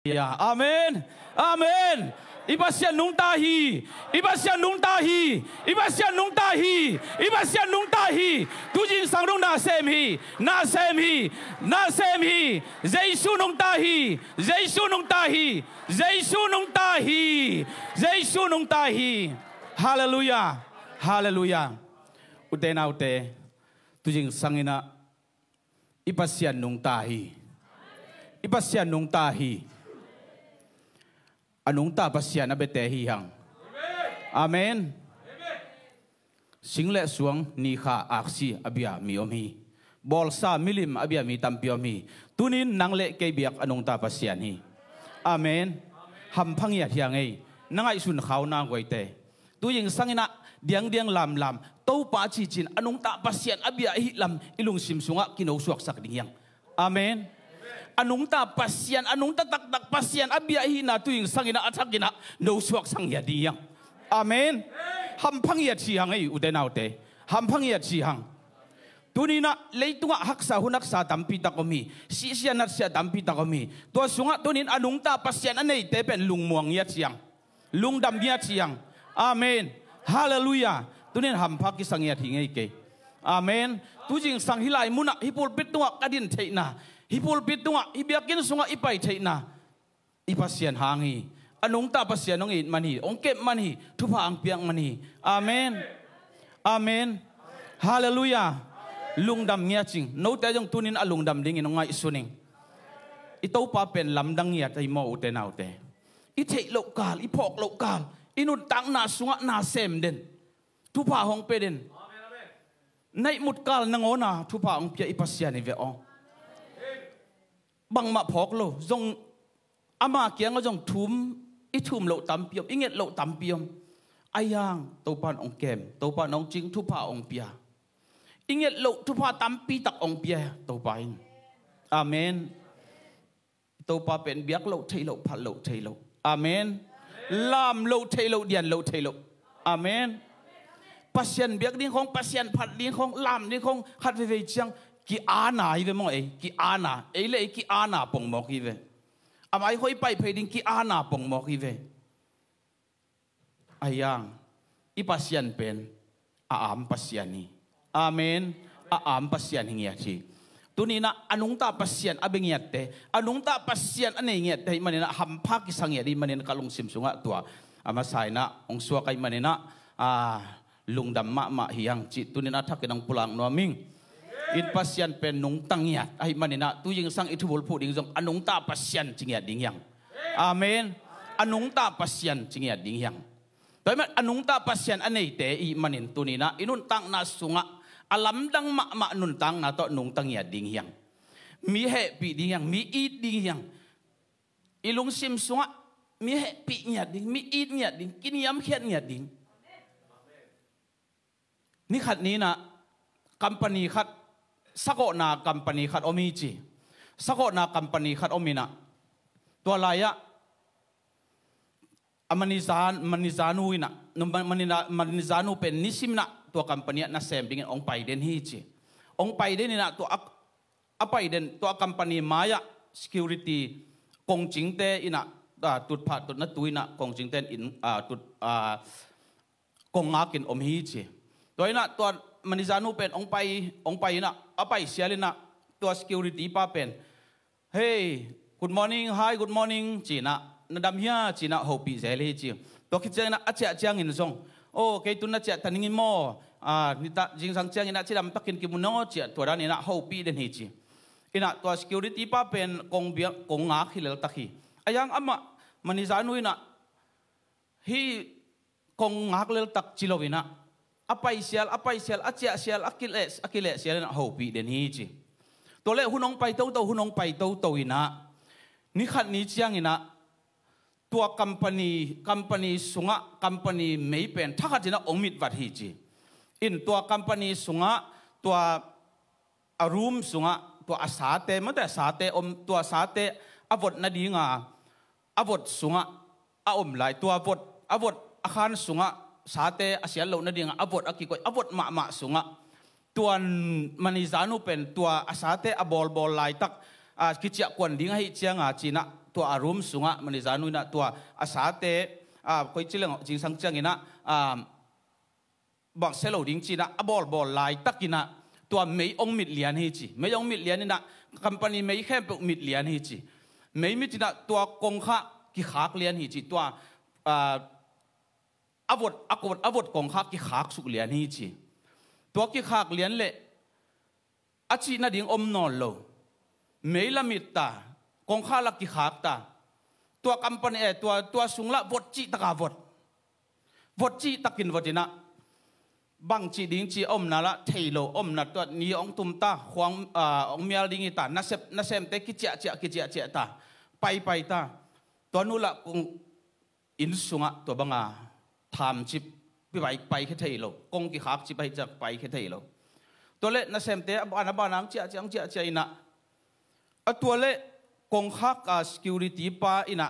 Ya, amin, amin. Ibasya nung tahi, ibasya nung tahi, ibasya nung tahi, ibasya nung tahi. Tujin sangrong na sem hi, na sem hi, na sem hi. Jesu nung tahi, Jesu nung tahi, Jesu nung tahi, Jesu nung tahi. Hallelujah, hallelujah. Ute na ute, tujin sangina ibasya nung tahi, ibasya nung tahi. Anong tapasyan na betehihang. Amen. Single suang nikha aksi abia miomi. Bolsa milim abia mi tampiomi. Tunin nangle kay biak anong tapasyan hi. Amen. Hampang yat yang ay. Nangay sun khaw na goite. Tuying sangina diang lam. Tau pa cicin anong tapasyan abia hilam ilung simsunga kinausuak sak dingyang. Amen. Anong ta pasyan, anong tatak pasyan, abiyahin na tuwing sangina at hagina, no suwak sang yadiyang. Amen. Hampang yat siyang ay udenaute. Hampang yat siyang. Tunina, leito nga haksa hunak sa tampita komi. Siya na siya tampita komi. Tua sunga tunin anong ta pasyan, anay tepen lungmuang yat siyang. Lungdam yat siyang. Amen. Hallelujah. Tunin hampang kisang yat hingay ke. Amen. Tujing sang hilay muna, hipulpit nga kadin tay na. Hipulpit nga, ibiakin sunga ipay tay na. Ipasyan hangi. Anong tapasyan nung it mani? Ongkep mani. Tupa ang piang mani. Amen. Amen. Hallelujah. Lungdam niya ching. No tayong tunin alungdam dingin nga isuning. Ito pa pen lamdang niya tay mo ute na ute. Itay lokal, ipok lokal. Inuntang na sunga na sem din. Tupa hong pedin. Naimut kal nangona. Tupa ang pia ipasyan ni veong. Bang ma phok lo zong ama kiang a zong thum I thum lo tam piom inget lo tam piom ayang to pan ong kem to pan ong ching thu pa ong pia inget lo thu pa tam pi tak ong pia to pain amen to pa pen biak lo thei lo phat lo thei lo amen lam lo thei lo dian lo thei lo amen pasien biak ding khong pasien phat ding khong lam ding khong khat ve ve chang ki ana hi ve mo e ki ana e le ki ana pong mo ki ve amai hoi pai phei ding ki ana pong mo ki ve ayang ipasian pen aam pasian ni amen aam pasian hingia chi tunina anung ta pasian abengiat te anung ta pasian ane ngiat te manina hampa ki sangya di manina kalung simsunga tua ama saina ong suwa kai manina lungdam ma hiyang chi tunina thakinang pulang no ming in pasyan pen nung tangyat ay manina tuying sang itubul pu ding jong anung ta pasyan chingyat ding yang amen anung ta pasyan chingyat ding yang toy man anung ta pasyan anei te I manin tunina inun tang na sunga alam dang ma nun tang na to nung tangyat ding yang mi he pi ding yang mi it ding yang ilung sim sunga mi he pi nyat ding mi it nyat ding kiniam khiat nyat ding ni khat ni na company khat sako na company khat omi chi sako na company khat omina to laya manizanu ina manizanu pen nisimna to company na sem ding ong pai den hi chi ong pai den ina to apai den to company maya security kong jingte ina tut phat tut na tuina kong jingten in tut kong ngakin om hi chi to ina to manizanu pen ong pai na apai sialina to security pa pen hey good morning hi good morning china nadam hia china hopi zeli chi to kichena acha chang in song o ke tun na cha taning mo nita jing sang chang ina chidam takin kimuno chi to ran ina hopi den hi chi ina to security pa pen kong bia kong nga khilal takhi ayang ama manizanu ina hi kong nga khilal tak chilowina apai sial acia sial akile sial na hopi den hi chi to le hunong pai to ina ni khat ni chiang ina tua company sunga company mei pen thakhatina omit wat hi chi in tua company sunga tua room sunga tua asate mata sate tua sate avot na dinga avot sunga a lai tua avot akhan sunga sate asial lo na dinga avot akikoy avot ma sunga tuan manizanu pen tua asate abol lai tak kichia kwan dinga hi chianga china ตัวอารมณ์สุงะมันจานุนะตัวอาสาเตคอยจิเลงจิงสังจังอินะบอกเซลล์ดิ้งจีนะบอลไล่ตักินะตัวไม่องมิดเลียนฮิจิไม่องมิดเลียนนี่นะคัมปานีไม่แค่เป็นมิดเลียนฮิจิไม่มิดนะตัวกงข้ากิขากเลียนฮิจิตัวอวดกงข้ากิขากสุกเลียนฮิจิตัวกิขากเลียนเละอาชีน่าดิ้งนอนโลไม่ละมิดตากงข้าลักกิขากตาตัวคัมปานีตัวสุงละวดจีตะกาวดจีตะกินวดินะบางจีดิ้งจีนั่นละเทโลนั่นตัวนี้องตุมตาขวางองเมียดิ้งตานาเซมเตกิเจตาไปตาตัวนู้นละคงอินสุงะตัวบังอาทำจีไปแค่เทโลกงกิขากจีไปจากไปแค่เทโลตัวเล่นาเซมเตบ้านน้ำเจอินะตัวเล่กงขากsecurity ป้าอินะ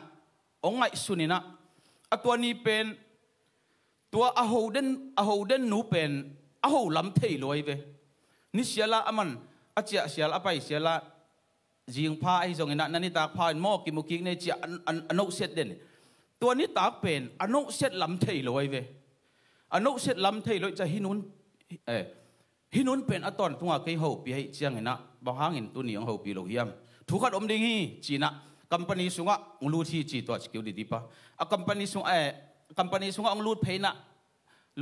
องไงสุนินะตัวนี้เป็นตัวอาหูเดนนูเป็นอาหูลำเทยลอยเวนี่เสียละมันอาเจียเสียละไปเสียละจิงพาไอ้ทรงนั้นนั่นนี่ตากพาหม้อกิมุกิเนี่ยเจียอนุเสร็จเด่นตัวนี้ตากเป็นอนุเสร็จลำเทยลอยเวอนุเสร็จลำเทยลอยจะหินุนเป็นอตอนตัวเกี่ยวปีให้เจียงเห็นนะบางครั้งเห็นตัวนี้ของเขาปีโลเฮียมถูกขัดอมดิ้งฮีจีนะคัมปานีสุงะองลูที่จีตัวสกิลดีปะคัมปานีสุงะองลูดเพย์นะ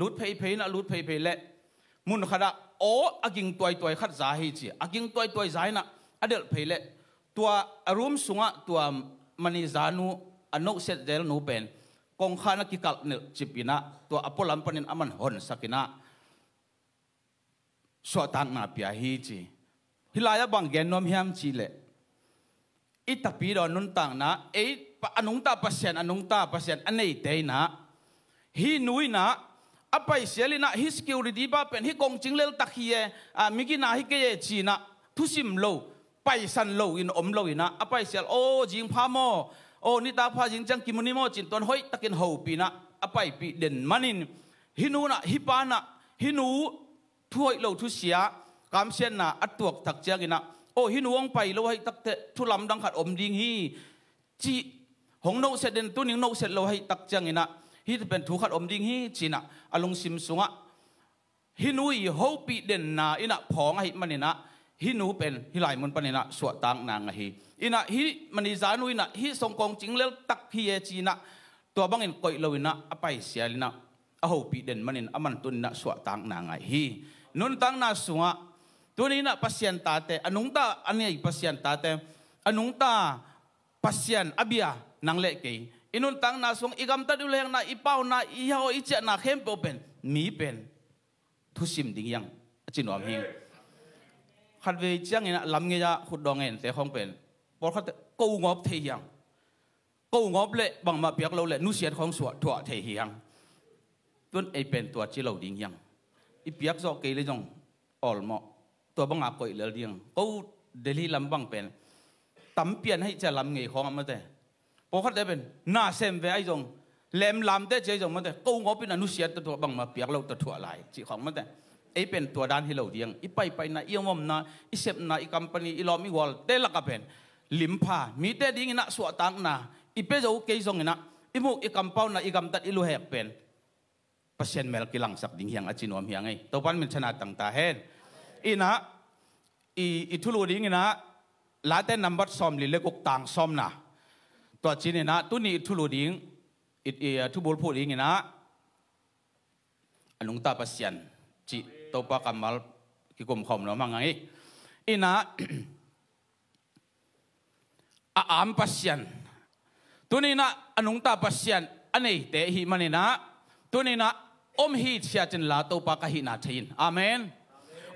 ลูดเพย์เละมุนขดาโอ้อากิงตัวขัดใจให้จีอากิงตัวใจนะอเดลเพย์เละตัวอารมณ์สุงะตัวมันนิจานุอนุเสดเดลนูเป็นกองข้านักกิกัลเนจิปินะตัวอพอลัมปนินอามันหอนสักินะสวดตังนาพิอาฮีจีฮิลายาบังเกนนอมเฮียมจีเละอิตาปีดอนุนตังนะอนุงตาปัสยันอันนี้เตยนะฮินุยนะอภัยเสียลินะฮิสกิลดีบ้าเป็นฮิกงจิงเลลตักเฮียมิกินาฮิเกยจีนะทุสิมโลไปสันโลอินอมโลอินะอภัยเสียโอจิงพาโมโอนิตาพาจิงจังกิมุนิโมจินตอนห้อยตะกินหูปีนะอภัยปีเด่นมันินฮินูนะฮิปานะฮินูถ้วยโลทุเสียกามเสียนนะอัดตัวถักเจ้ากินะโอฮินูวงไปโลให้ตักเตทุลำดังขัดอมดิงฮีจีหงโนเสด็นตัวนิงโนเสดโลให้ตักเจ้ากินะฮิตเป็นถูกขัดอมดิงฮีจีนะอารมณ์ซิมสุงะฮินูยโฮปีเด่นนาอินะพองให้มันนี่นะฮินูเป็นฮิไลมันปนินะสวดตังนางฮีอินะฮิมันนิจานุอินะฮิสงกงจิงเลลตักฮีเอจีนะตัวบังอินก่อยโลอินะอภัยเสียลินะอโฮปีเด่นมันนินอามันตุนนะสวดตังนางฮีนุนตังนาสุงะตัวนี้นะปัสยันตาเตอนุงตาอันนี้ปัสยันตาเตอนุงตาปัสยันอเบียนางเล็กอินุนตังนาสุงอีกำตัดดูแลนะอีเป้านะอีเฮาอีเจนะเข้มเป็นมีเป็นทุสิมดิ่งยังจินวมเฮงขัดเวจียงนะลำเงียขุดดองเงินแต่ของเป็นพอเขากูงบเทียงกูงบเละบางมาเปียกเราเละนุเสียของสวดถั่วเทียงต้นไอเป็นตัวที่เราดิ่งยังอีเปียกโซเกเลยจงออลมอตัวบังอาก่อยเหลือเดียงกูเดลีลำบังเป็นตั้มเปลี่ยนให้จะลำเงียของมันแต่พอเขาได้เป็นหน้าเซมเวไอจงเล่มลำได้เจจงมันแต่กูงบเป็นอนุเสียตัวบังมาเปียกเราตัวถั่วไหลจีของมันแต่ไอเป็นตัวด้านที่เราเดียงอีไปนะอีมอมนะอีเซฟนะอีคัมปานีอีลอมอีวอลเตลักกับเป็นลิมพามีแต่ดิ้งนะสวดตังนะอีเปโจเกยจงนะอีมุกอีคัมเป้านะอีคัมตัดอีลูเฮกเป็นเปอร์เซ็นต์เมลกิลังสักดิ้งยังอจินวมยังไงตัวพันมันชนะต่างตาเห็นอีนะอีทุลูดิ้งนะลาเต้นนัมบัดซอมลิเลกุกต่างซอมนะตัวจีนนะตัวนี้ทุลูดิ้งทุบุลพูดิ้งนะอนุงตาเปอร์เซ็นต์จีตัวปากกัมมัลกิกรมคอมเนาะมั้งไงอีนะอามเปอร์เซ็นต์ตัวนี้นะอนุงตาเปอร์เซ็นต์อันนี้เตะหิมันนี่นะตัวนี้นะอมฮีเชียจนลาตัวปากหินาเทียนอาเมน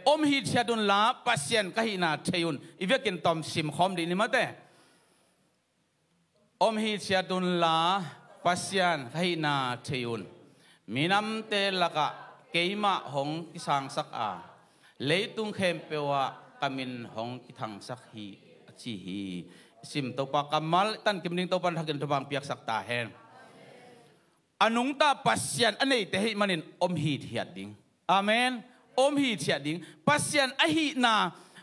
อมฮีเชียดุนลาเปอร์เซ็นต์กหินาเทียนอีเวกินตอมซิมคอมดีนี่มาเตะอมฮีเชียดุนลาเปอร์เซ็นต์กหินาเทียนมีน้ำเตลักะเกี่ยมาหงกิสังสักอาเลยตุงเข้มเปวะกามินหงกิทังสักฮีจีฮีซิมตัวปากกัมมัลตันกิมนิงตัวปันทักกินตัวบางเปียกสักตาเห็นอนุงตาปัสยันอันนี้แต่ให้มันอมฮีเทียดดิ้งอาเมนอมฮีเทียดดิ้งปัสยันอหินา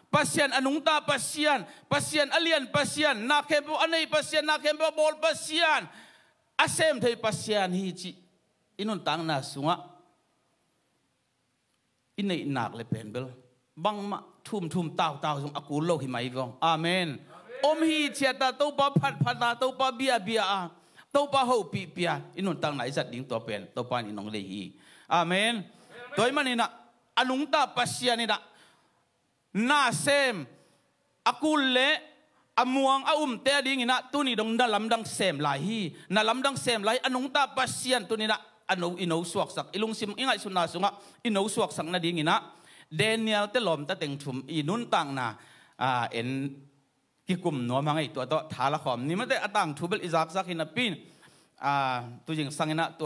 pasien anung ta pasien alien pasien na kempo anei pasien na kempo bol pasien asem thei pasien hi chi inun tang na sunga inei nak le penbel bang ma thum tau sung akul lo hi mai vong amen hi chiata to pa phat na to pa bia to pa ho pi pia inun tang na izat ding to pen to pan inong le hi amen toy manina anung ta pasien ni da na sem akul le amuang te ding ina tuni dong da lam dang sem lai hi na lam dang sem lai anung ta pasien tuni na ano ino suak sak ilung sim ingai suna sunga ino suak sak na ding ina Daniel te lom ta teng thum inun tang na en ki kum no mangai to thala khom ni mate atang thubel izak sak hina pin tu jing sangina to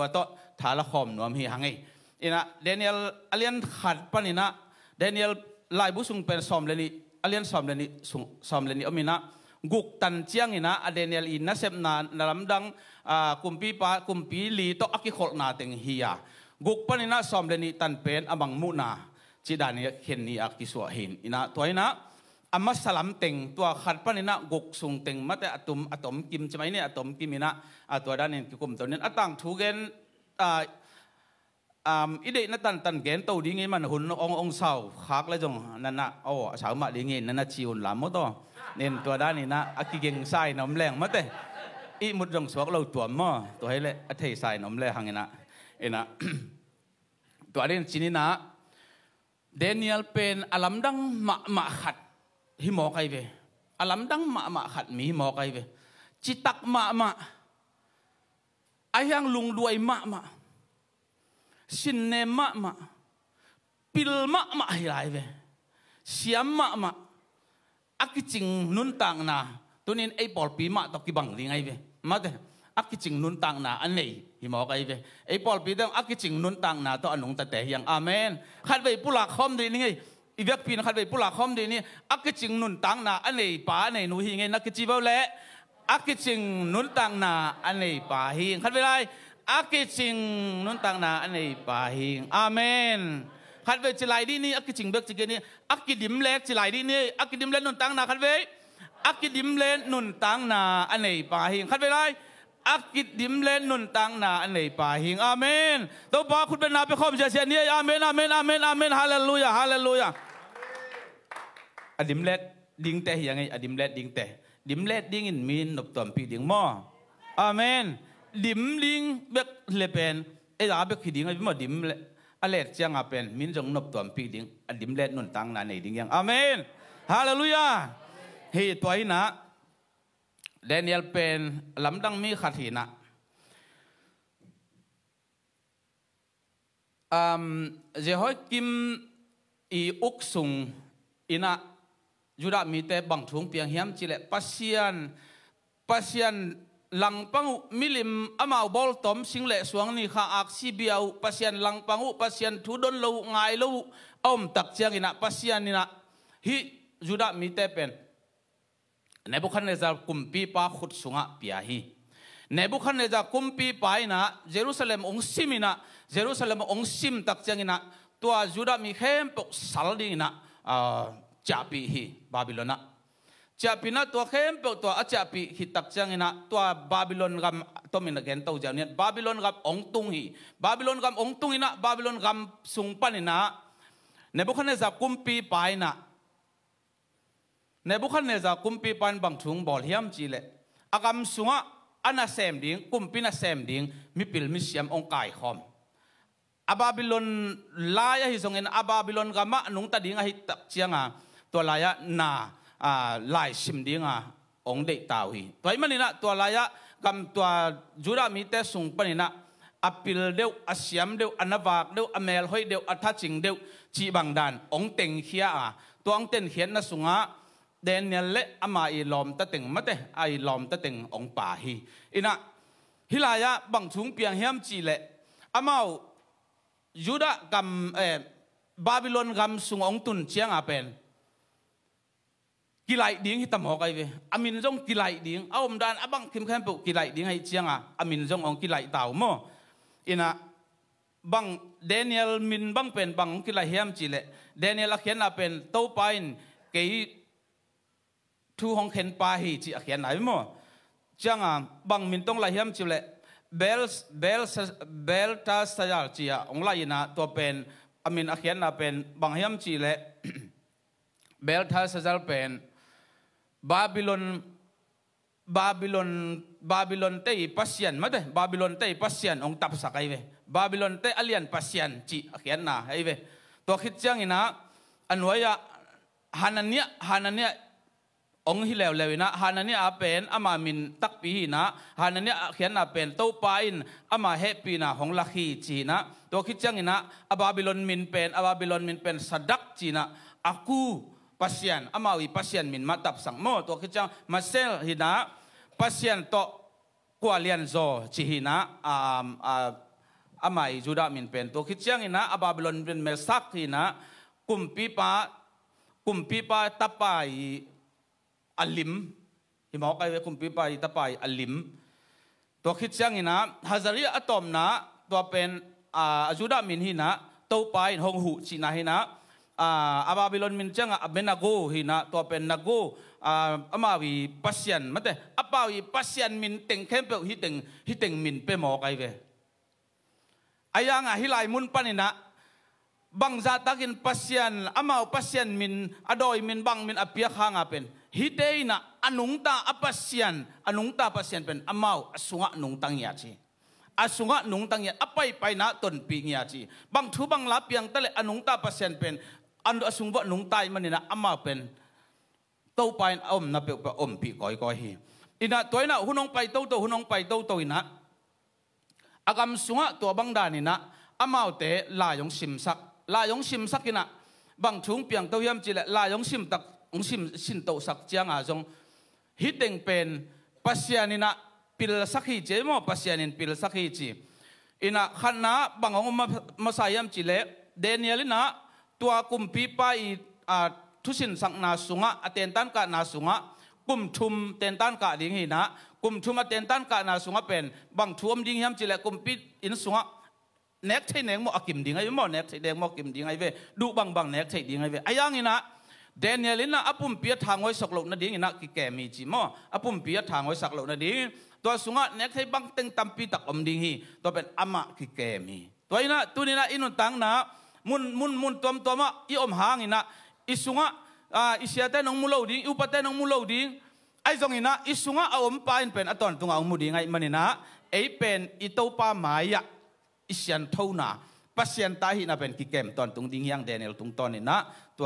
thala khom nom hi hangai ina Daniel alian khat panina Daniel lai bu sung per som leni alian som leni som leni omina guk tan chiang ina Daniel in na sep na lam dang kumpi li to aki khol na teng hiya guk panina som leni tan pen amang mu na chi dani khen ni aki suwa hin ina toina amma salam teng tua khat panina guk sung teng mate atom kim chmai ne atom kimina atwa danin ki kum tonin atang thu gen ide na tan gen to ding ngai man hun ong sau khak la jong nana sau ma ding ngai nana chiun lam mo to nen tua dani na akigeng sai nom leng mate i mut jong suak lo tuam mo to hele athei sai nom le hangena ena tua den chinina Daniel pen alam dang ma khat hi mo kai ve alam dang ma khat mi mo kai ve chitak ma ayang lung duai ma sin ne ma pil ma hi lai ve siam ma akiching nun tang na tunin ei pol pi ma to ki bang li ngai ve ma te akiching nun tang na anei hi mo kai ve ei pol pi dang akiching nun tang na to anung ta te yang amen khat ve pula khom di ni ngai i vek pin khat ve pula khom di ni akiching nun tang na anei pa nei nu hi ngai na kichi vau le akiching nun tang na anei pa hi khat ve lai akiching nun tang na anei pa hi amen khat ve chilai di ni akiching bek chi ni akidim lek chilai di ni akidim le nun tang na khat ve akidim le nun tang na anei pa hi khat ve lai akidim le nun tang na anei pa hi amen to pa khut ben na pe khom sia sia ni amen hallelujah adim le ding te yang ai adim le ding te dim le ding in min nop tom pi ding mo amen dim ling bek le pen e da bek ding ai mo dim le alet chiang a pen min jong nop tom pi ding adim le nun tang na nei ding yang amen hallelujah he toy na Daniel pen lam dang mi khathina Jehoiakim i uk sung ina Juda mi te bang thung piang hiam chile pasian lang pangu milim amau bol tom single suang ni kha ak sibiau pasian lang pangu pasian thudon lo ngai lo om tak chiang ina pasian ina hi Juda mi te pen Nebuchadnezzar kumpi pa khut sunga pia hi Nebuchadnezzar kumpi pa ina Jerusalem ong simina Jerusalem ong sim tak chiang ina tua Juda mi khem pok sal ding ina chapi hi Babylona chapina tua khem pok tua achapi hi tak chiang ina tua Babylon gam tomin again to janian Babylon gam ong tung hi Babylon gam ong tung ina Babylon gam sung panina Nebuchadnezzar kumpi pa ina Nebuchadnezzar kumpi pan bang thung bol hiam chile agam sunga ana sem ding kumpi na sem ding mi pil mi siam ong kai khom a Babylon laya hi songen a Babylon gama nung ta ding a hi tak chianga to laya na lai sim ding a ong de taw hi toy manina to laya gam to Juda mi te sung panina apil deu asiam deu anawak deu amel hoi deu athaching deu chi bang dan ong teng khia to ong ten khian na sunga Daniel le ama i lom ta teng mate ai lom ta teng ong pa hi ina hilaya bang thung piang hiam chi le amau Juda gam Babylon gam sung ong tun chiang a pen kilai ding hi tam ho kai ve amin jong kilai ding aom dan abang kim khem pu kilai ding hai chiang a amin jong ong kilai taw mo ina bang Daniel min bang pen bang kilai hiam chi le Daniel a khian a pen to pain cái thu hong khen pa hi chỉ khian này mà chẳng bằng mình tông lại hiểm chịu lệ bel ta sayal chỉ ông lại na tua pen amin khian na pen bằng hiểm chỉ lệ bel ta sayal pen Babylon tei pasien mate Babylon tei pasien ông tập sa kai ve Babylon tei alien pasien chỉ khian na hay ve tua khit chang ina anwaya Hanania ông hi leo lewina Hanania apen ama min takpi na Hanania khian na pen to pain ama happy na hong lakhi chi na to khit chang ina Babylon min pen sadak chi na aku pasien amawi pasien min matap sang mo to khit chang masel hina pasien to kwalian zo chi hina amai juda min pen to khit chang ina Babylon min melsak hina kumpi pa tapai alim himau kai kumpi pa tapai alim to khit chang ina Hazaria atom na to pen ajuda min hina to pai hong hu chi na hina Babylon min chang Abednego hina to pen nago amawi pasien mate apawi pasien min teng kempe hiteng min pe mo kai ve ayanga hilai mun panina bangza takin pasien amau pasien min adoi min bang min apia khanga pen hiteina anungta pasien pen amau asunga nungtang ya chi asunga nungtang ya apai na ton pi nya chi bang thu bang la piang tale anungta pasien pen ando asungwa nungtai manina amau pen to pain na pe pi koi hi ina toina hunong pai to ina agam sunga to bang danina amau te la yong sim sak ina bang thung piang to yam chi la yong sim tak ong sim sin to sak chiang a jong hiteng pen pasianina pil sakhi che mo pasianin pil sakhi chi ina khanna bangong masayam chi le Danielina tua kumpi pai thusin sang na sunga atentan ka na sunga kumthum tentan ka ding hina kumthum atentan ka na sunga pen bang thuam ding yam chi le kumpi in sunga nek thei neng mo akim ding ai mo nek thei deng mo kim ding ai ve du bang nek thei ding ai ve ayang ina Danielina apum pia thangoi saklo na ding ina ki kemi chi mo apum pia thangoi saklo na ding to sunga nek thei bang teng tampi tak om ding hi to pen ama ki kemi to ina tunina inun tang na mun tom i om hang ina isunga isiate nong mulo ding upate nong mulo ding ai jong ina isunga a om pain pen aton tunga mu ding ai manina ei pen itopa maya isian thona pasien ta hi na pen ki kem ton tung ding yang Daniel tung ton ina to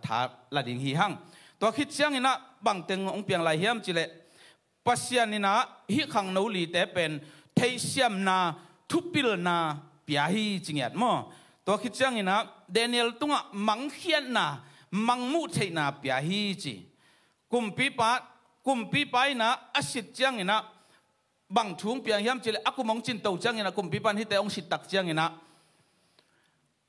tha la ding hi hang to khit chiang ina bang teng ong piang lai hiam chile pasien ina hi khang no li te pen thei siam na thupil na pia hi chingiat mo to khit chiang ina Daniel tunga mang khian na mang mu thei na pia hi chi kumpi pa ina asit chiang ina bang thung piang hiam chile akumong chin to chiang ina kumpi pan hi te ong sit tak chiang ina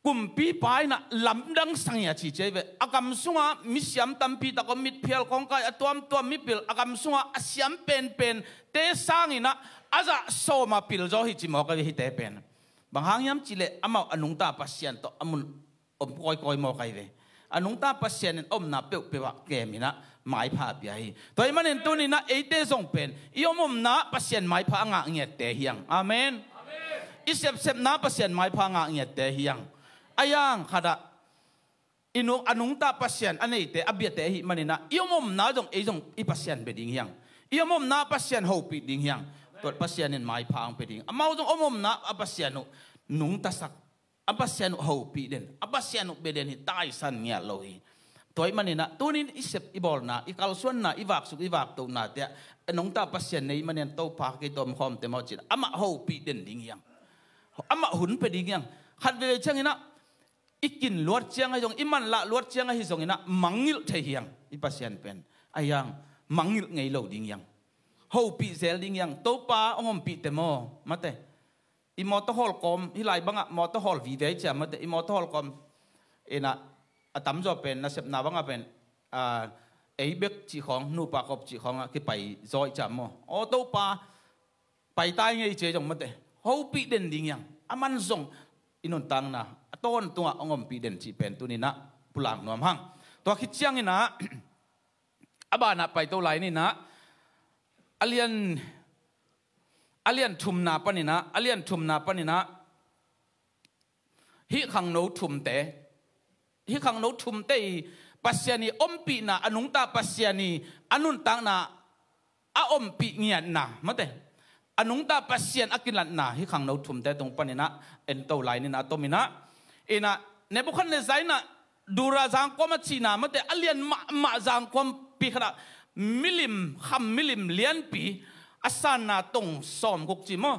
kumpi pai na lamdang sangya chi cheve akam sunga misiam tampi ta komit phial kongkai atuam mipil akam sunga asiam pen te sangina aza soma pil zo hi chimo ka hi te pen bang hangyam chile amau anungta pasien to amun om koi mo kai ve anungta pasien om na pe wa kemina mai pha pia hi toy manen tunina eite zong pen iomom na pasien mai pha nga nge te hiang amen isep na pasien mai pha nga nge te hiang ayang kada inu anungta pasien anei te abiate hi manina iomom na jong ejong I pasien beding hiang iomom na pasien hopi ding hiang tot pasien in mai phang beding amau jong omom na apasien nung tasak apasien hopi den apasien beden hi tai san nya lohi toy manina tunin isep ibol na ikalsuan na iwak to na te anungta pasien nei manen to pa ke tom khom te mo chin ama hopi den ding hiang ama hun beding hiang khat ve changina ikin luar chiang ai jong iman la luar chiang ai jong ina mangil thei hiang I pasien pen ayang mangil ngei lo ding yang ho pi zel ding yang to pa ongom pi te mo mate I motor hall kom hi lai banga motor hall vi ve cha mate I motor hall kom ena atam jo pen na sep na banga pen ei bek chi khong nu pa kop chi khong ki pai zoi cha mo o to pa pai tai ngei che jong mate ho pi den ding yang aman zong inun tang na aton tunga ongom pi den chi pen tunina pulang nom hang ตัวคิดเชียงนี่นะอาบานะไปตัวไหลนี่นะอเลียนทุมนาปนินะอเลียนทุมนาปนินะฮิขังโนทุมเตฮิขังโนทุมเตปัสยานีอมปีนะอนุงตาปัสยานีอนุนตังนะอาอมปีเงียนนะมาเตอนุงตาปัสยานอากินลันนะฮิขังโนทุมเตตรงปนินะเอ็นตัวไหลนี่นะตัวมินะเอ็นะเนบุคันเนไซนะดูราจางความชีนามาเตอเลียนมาจางความปีขณะมิลิมคำมิลิมเลียนปีอาสานาตรงสอมกุกจิมอ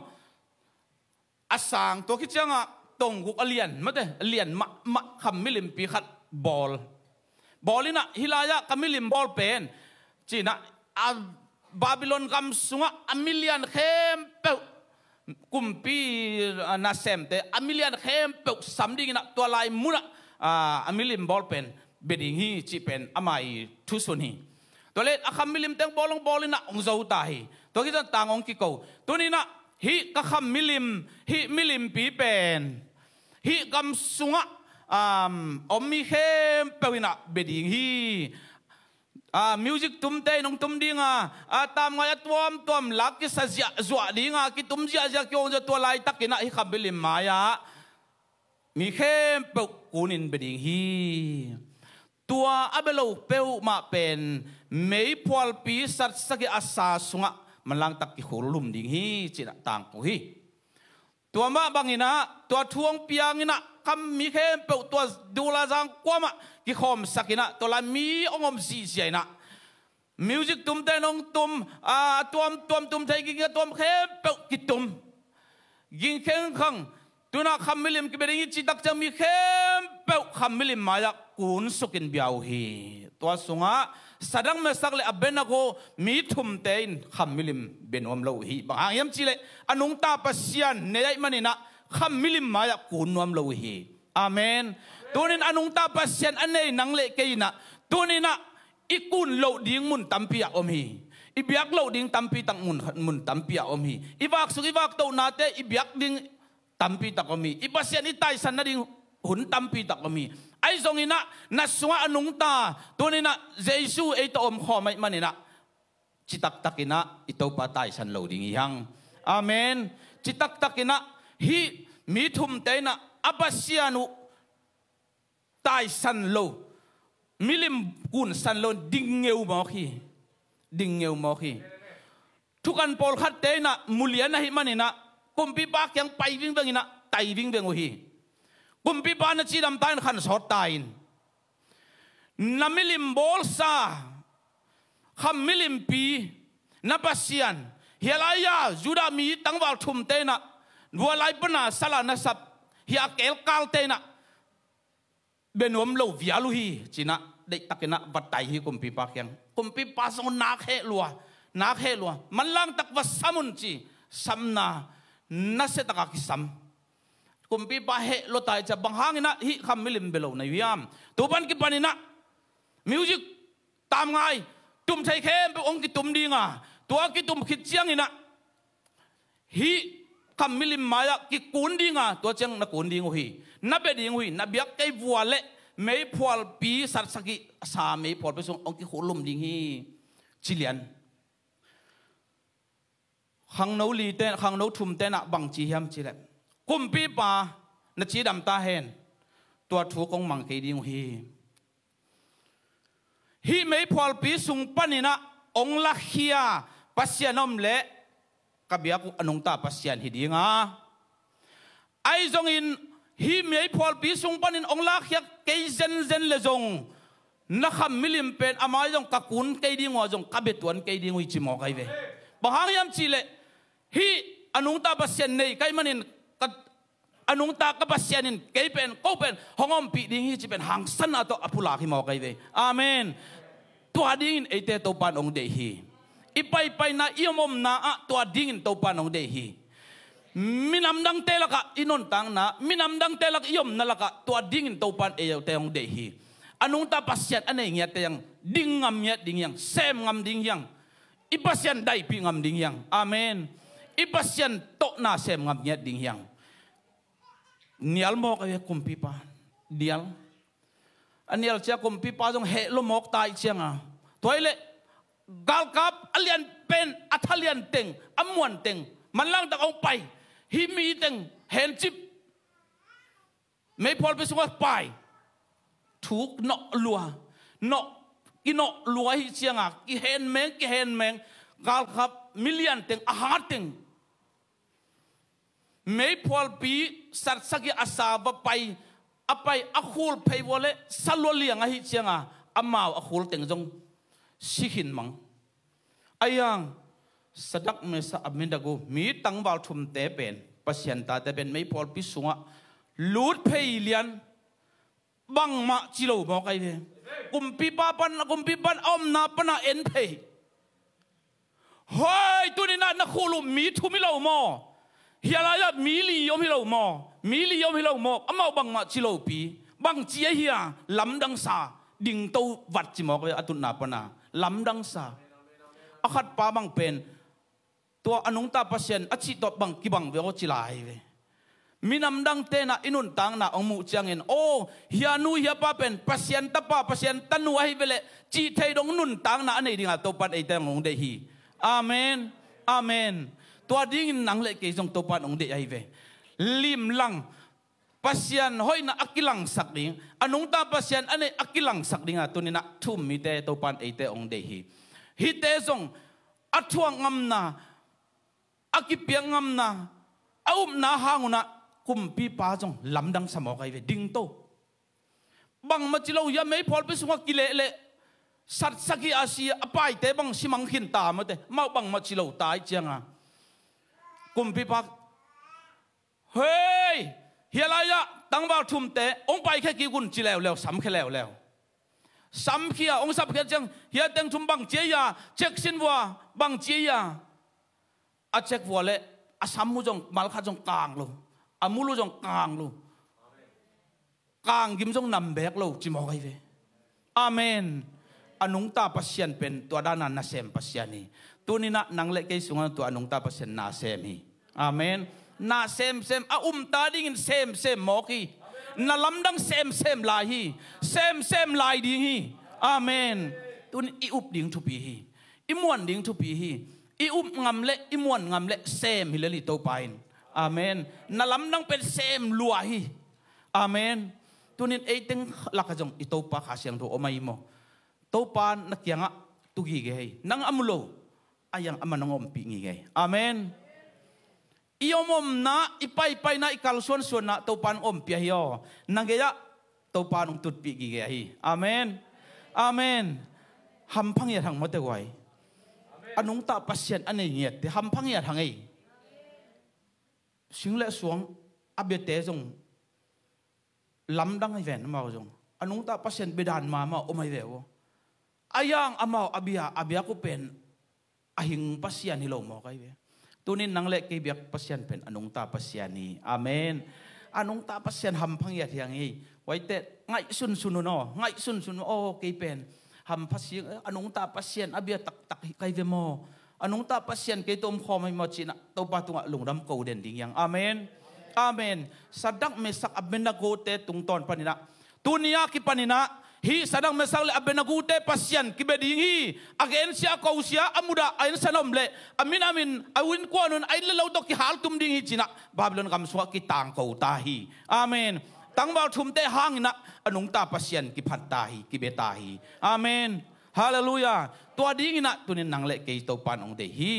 อาสางตัวคิดจังอะตรงกุกเลียนมาเตเลียนมาคำมิลิมปีขัดบอลนี่นะฮิลายะคำมิลิมบอลเป็นจีนะบาบิลอนคำสุงะอมิเลียนเข้มเปกุมปีนาเซมเตอมิเลียนเข้มเปสัมดิงนะตัวลายมุนะอมิลิมบอลเป็นเบดิงฮีจีเป็นอามายทุสุนีตัวเล็กอาคำมิลิมเต็งบอลนี่นะองเจ้าตาฮีตัวที่จะต่างองกิโกตัวนี้นะฮีก็คำมิลิมปีเป็นฮีคำสุงะอมิเข้มเปวินะเบดิงฮีมิวสิกตุ้มเตนองตุ้มดิ้งตามงานตัวมลักกิสจะจวดดิ้งกิตุ้มจะเกี่ยวจะตัวลายตักกินะฮีคำมิลิมมายามีเข้มเปกูนินเบดิงฮีตัวอับโลเปวมาเป็นไม่พอลปีสัตสกิอาสาสุงะมันลังตักกิโคลุมดิ่งฮีจิตต่างปุฮีตัวมาบางอินะตัวทวงเปียงอินะคำมีเข้มเปตัวดูแลจังกว่ามากิคอมสักินะตัวละมีองอมสีเสียนะมิวสิกตุ้มเตนองตุ้มตุ้มไทยกินตุ้มเข้มเปกิตุ้มยิงเข้มขังตัวน่ะคำมิลิมกิเบริงจิตักจะมีเข้มเปคำมิลิมมาจากกุนสุกินเบียวฮีตัวสุงะสะดังเมสักเลยอับเบนักโกมีทุ่มเตนคำมิลิมเบนอมโลฮีบางอย่างจิเลอนุงตาปัสยานเนยมันนี่นะคำมิลิมมาจากกุนอมโลฮีอาเมนตัวนี้อนุงตาปัสยานอันนี้นังเละเกยนะตัวนี้นะอีกุนโลดิ้งมุนตัมปีอมฮีอีเบียกโลดิ้งตัมปีตังมุนตัมปีอมฮีอีวักสุกิวักโตนาเตอีเบียกดิ้งตัมปีตะกมีอีปัสยานิตายสันนัดิหุ่นตัมปีตะกมีไอ้ทรงนี้นะนัสวะอนุงตาตัวนี้นะเจสูไอ้ตัวอมขอไม่มันนี่นะจิตักตักินะอิตัวปะตายสันโลดิ้งยังอาเมนจิตักตักินะฮีมีทุมเตนะอัปัสยานุตายสันโลมิลิมกุนสันโลดิ้งเงวมอคีทุกันปอลขัดเตนะมุเลียนะฮิมันนี่นะกุมปีปากยังไปวิ่งเบงนะไตวิ่งเบงโอฮีกุมปีปานะจีดำตายขันสอดตายนามิลิมบอลซาคำมิลิมปีนับเสียนเฮียลายาจูดามีตั้งวัลทุมเตนะวัวไลปนาสลานะสับเฮียเกลกาลเตนะเบนวมโลวิอาลูฮีจีนะได้ตักนะวัดไตฮีกุมปีปากยังกุมปีปาสงนักเฮลัวมันลังตักวัดสมุนจีสัมนานัสเซตกากิสัมกุมปีปะเฮโลตายจะบังหางนะฮิคำมิลิมเบลในวิยามตัวบันกิปานินะมิวสิกตามไงตุ่มไทยเข้มไปองกิตุ่มดีงาตัวกิตุ่มขิดเจียงนี่นะฮิคำมิลิมมายะกิกุนดีงาตัวเจียงนักกุนดีงหุยนับเบดีงหุยนับยักไกวัวเละไม่พอลปีสัตสกิสาไม่พอลไปส่งองกิโคลุมดีงฮีชิเลียนขังโนลีเตนขังโนทุมเตนะบังจีฮัมจิเลกุมปีปานจีดำตาเห็นตัวถูกองมังเกดิงฮีไม่พอลปีสุงปนินะองลักเฮียปัสยานอมเละกับยากุอนุงตาปัสยานฮิดีงาไอจงอินฮีไม่พอลปีสุงปนินองลักเฮียเกยเซนเลจงนักมิลิมเป็นอามาจงกักุนเกดิงวจงกับเบตวนเกดิงวิจิมอไกเวบางอย่างจิเลฮีอนุงตาปัสยานในใครมันนินอนุงตากับปัสยานินใครเป็นก็เป็นห้องอมปีดิ้งฮีจะเป็นหางสันอาตัวอภุลาฮิมอไกเวอาเมนตัวดิ้งไอเตตัวปานองเดฮีอีไปนะอีมอมนะตัวดิ้งตัวปานองเดฮีมินำดังเตลักะอินนตังนะมินำดังเตลักยมนั่นลักะตัวดิ้งตัวปานเอวเตองเดฮีอนุงตาปัสยานอันนี้เงี้ยเตยังดิ้งงำเงี้ยดิ้งยังเซมงำดิ้งยังอีปัสยานได้ปีงำดิ้งยังอาเมนอีปัสยันโตน่าเสมงับเงียดิ่งยังเนียลโมกไอ้คุมปีปาเดียล อันนี้เราจะกุมปีป้าจงเหลมอกตายเชียงอ่ะตัวเละกาลกับอเลียนเป็นอัทเลียนเต็งอมวนเต็งมันล่างตะเอาไปฮิมีเต็งเห็นจิบไม่พอไปสวดไปถูกเนาะลัวเนาะกินเนาะลัวฮิเชียงอ่ะกิเห็นแมงกาลกับมิลเลียนเต็งอาหารเต็งไม่พอปีสัตว์สักอาสาบไปอไปอคูลไปวอลเลสลวเลียงฮิเชียงอ่ะอามาอคูลเต็งจงสิหินมังไอ้ยังสดักเมษามินดากูมีตั้งบาลทุมเตเป็นปัสยันตาเตเป็นไม่พอพิสุงะลูดเพยเลียนบังมาจิโลบอกไอ้เว้กุมปีปาปันอมนาปนาเอ็นเพยเฮ้ยตัวนี้น่ะนักคูลุมีทุมิโลมอเฮียอะไรอะมีลียมฮิโลมออามาบังมาจิโลปีบังเจียเฮียลำดังซาดิ่งโตวัดจิมอกเลยอตุนาปนาลำดังซาอาขัดปาบังเป็นตัวอนุงตาปัสยันอจิตบังกิบังเวโอจิลายเวมีนำดังเตนะอินุนตังนะองมุจังเงินโอเฮียนูเฮียป้าเป็นปัสยันตาป้าปัสยันตันวัยเวลจีเทยดงนุนตังนะอันนี้ดิ่งตัวปันไอเตงองเดฮีอาเมนตัวดิ่งนังเล็กที่ส่งตัวปันองเดฮีเวลิมลังปัสยันห้อยนะอักิลังสักดิ่งอนุงตาปัสยันอันนี้อักิลังสักดิ่งตัวนี้นะทุ่มมีเตตัวปันไอเตองเดฮีฮิเตส่งอัทวงงำนาอากิเปียงงำนาอุ้มนาหางนะกุมปีป้าจงลำดังสมองไอเวดิ่งโตบังมาจิโลยาไม่พอไปสวกิเลเลสัตสกิอาชีอภัยเตบังสิมังขินตามเตมาบังมาจิโลตายเจียงอ่ะกุมปีป้าเฮ้ยเฮียไรอะตั้งบ่าวทุ่มเตองไปแค่กี่กุนจิแล้วสำแค่แล้วสำเขียองสับเขียจังเฮียแต่งทุ่มบังเจียเช็คสินว่าบังเจียอาเช็ควัวเละอาสามมุจงมาลคาจงกลางโลอามุลุจงกลางโลกลางกิมจงนำแบกโลจิมอกไอเวอาเมนอนุงตาปัสยันเป็นตัวด้านนั้นนาเซมปัสยันนี่ตัวนี้นะนังเล็กไอสุงตัวอนุงตาปัสยันนาเซมีอาเมนนาเซมอาตาดิ่งเซมมอกีนาลำดังเซมลายฮีเซมลายดิ่งฮีอาเมนตัวนี้อีอุบดิ่งทุปีฮีอีมวนดิ่งทุปีฮีอีอุบงำเละอีมวนงำเละเซมฮิเลลิโตไปน์อาเมนนาลำดังเป็นเซมลัวฮีอาเมนตัวนี้ไอตึงลักจงอีโตปาขาเสียงโตอมาอิโมโตปานักยังอะตุกีเกย์นังอมุโลอายังอามันงอมปีงี้เกย์อาเมนอีอมนะอีไปนะอีกัลส่วนนะโตปานอมปีฮิโอนังเกยะโตปานองตุดปีงี้เกย์อาเมนฮัมพังยาทางมัดเตไว้อนุงตาปัสยันอันนี้เนี่ยแต่ฮัมพังยาทางไอสิ่งเล่สวงอับเบเตจงลำดังไอแวนมาจงอนุงตาปัสยันเบดานมาอมไอเววอายังอามาอบิยาก็เป็นอหิงปัสยันฮิโลมอกไอเวตัวนี้นังเล็กเบียกปัสยันเป็นอนุงตาปัสยันนี่อาเมนอนุงตาปัสยันฮัมพังยาที่ยังไงไว้เตะไงสุนโนไงสุนโอเกยเป็นฮัมปัสยันอนุงตาปัสยันอบิยาตักไกเวโมอนุงตาปัสยันเกยตมคอไม่มาจีนะตัวปาตุงหลงดำโกเด่นดิ่งยังอาเมนสัดักเมสักอับเบนาโกเตตุงตอนปนินะตุนียากิปนินะฮีสัดักเมสักเลอับเบนาโกเตปัสยันกิเบดิ่งฮีอเกนเซียกอเซียอามุดาไอ้นสนมเลอามินอาวินกวานุนไอ้เลวตกิฮาลตุมดิ่งฮีจีนะบาบิลอนกำสวกิตังโกตาฮีอาเมนตั้งบาลทุมเตหางนะอนุงตาปัสยันกิพันตาฮีกิเบตาฮีอาเมนฮาเลลูยาตัวดิ่งนะตัวนี้นังเล็กเกยโตปานองเดฮี